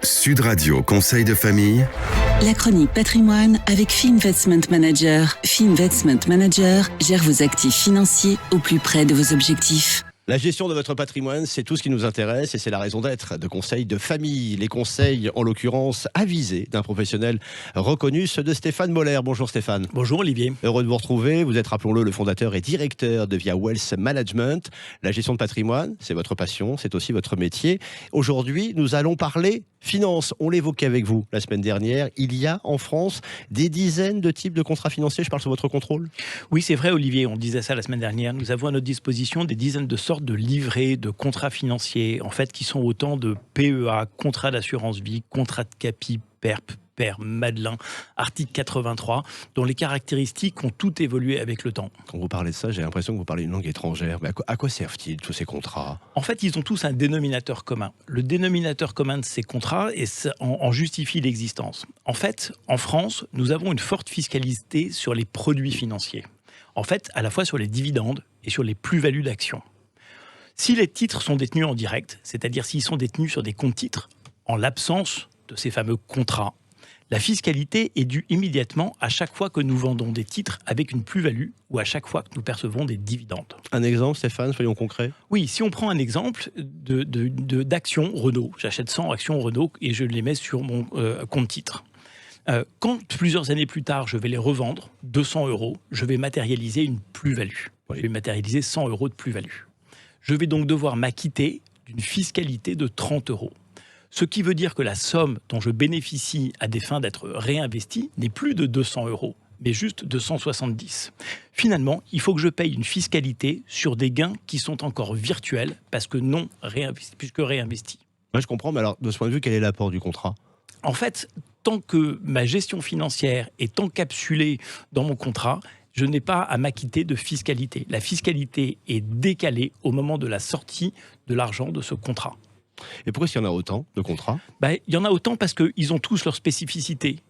Sud Radio Conseil de famille. La chronique patrimoine avec Fee Investment Manager. Fee Investment Manager gère vos actifs financiers au plus près de vos objectifs. La gestion de votre patrimoine, c'est tout ce qui nous intéresse et c'est la raison d'être de conseils de famille. Les conseils, en l'occurrence, avisés d'un professionnel reconnu, ceux de Stéphane Moller. Bonjour Stéphane. Bonjour Olivier. Heureux de vous retrouver. Vous êtes, rappelons-le, le fondateur et directeur de Via Wealth Management. La gestion de patrimoine, c'est votre passion, c'est aussi votre métier. Aujourd'hui, nous allons parler finance. On l'évoquait avec vous la semaine dernière. Il y a en France des dizaines de types de contrats financiers. Je parle sous votre contrôle. Oui, c'est vrai Olivier, on disait ça la semaine dernière. Nous avons à notre disposition des dizaines de sortes de livrets, de contrats financiers, en fait, qui sont autant de PEA, contrats d'assurance vie, contrats de capi, PERP, Père Madelin, article 83, dont les caractéristiques ont toutes évolué avec le temps. Quand vous parlez de ça, j'ai l'impression que vous parlez une langue étrangère. Mais à quoi servent-ils tous ces contrats ? En fait, ils ont tous un dénominateur commun. Le dénominateur commun de ces contrats en justifie l'existence. En fait, en France, nous avons une forte fiscalité sur les produits financiers. En fait, à la fois sur les dividendes et sur les plus-values d'actions. Si les titres sont détenus en direct, c'est-à-dire s'ils sont détenus sur des comptes titres, en l'absence de ces fameux contrats, la fiscalité est due immédiatement à chaque fois que nous vendons des titres avec une plus-value ou à chaque fois que nous percevons des dividendes. Un exemple, Stéphane, soyons concrets. Oui, si on prend un exemple d'actions Renault, j'achète 100 actions Renault et je les mets sur mon compte titre. Quand plusieurs années plus tard, je vais les revendre, 200 €, je vais matérialiser une plus-value. Oui. Je vais matérialiser 100 € de plus-value. Je vais donc devoir m'acquitter d'une fiscalité de 30 €. Ce qui veut dire que la somme dont je bénéficie à des fins d'être réinvestie n'est plus de 200 €, mais juste de 170. Finalement, il faut que je paye une fiscalité sur des gains qui sont encore virtuels parce que non réinvestis, puisque réinvestis. Moi, je comprends, mais alors, de ce point de vue, quel est l'apport du contrat ? En fait, tant que ma gestion financière est encapsulée dans mon contrat, je n'ai pas à m'acquitter de fiscalité. La fiscalité est décalée au moment de la sortie de l'argent de ce contrat. Et pourquoi est-ce qu'il y en a autant de contrats ? Il y en a autant parce qu'ils ont tous leur spécificité.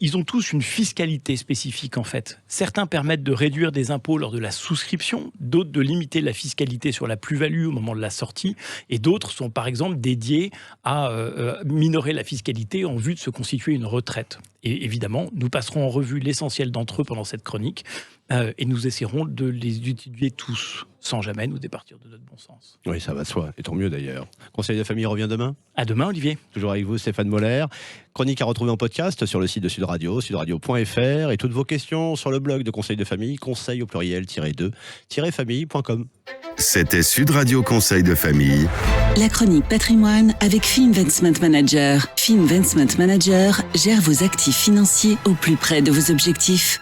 Ils ont tous une fiscalité spécifique en fait. Certains permettent de réduire des impôts lors de la souscription, d'autres de limiter la fiscalité sur la plus-value au moment de la sortie, et d'autres sont par exemple dédiés à minorer la fiscalité en vue de se constituer une retraite. Et évidemment, nous passerons en revue l'essentiel d'entre eux pendant cette chronique et nous essaierons de les utiliser tous, sans jamais nous départir de notre bon sens. Oui, ça va de soi, et tant mieux d'ailleurs. Conseil de famille revient demain ? À demain, Olivier. Toujours avec vous, Stéphane Moller. Chronique à retrouver en podcast sur le site de Sud Radio, sudradio.fr, et toutes vos questions sur le blog de Conseil de famille, conseil au pluriel-2-famille.com. C'était Sud Radio Conseil de famille. La chronique patrimoine avec Fee Investment Manager. Fee Investment Manager gère vos actifs financiers au plus près de vos objectifs.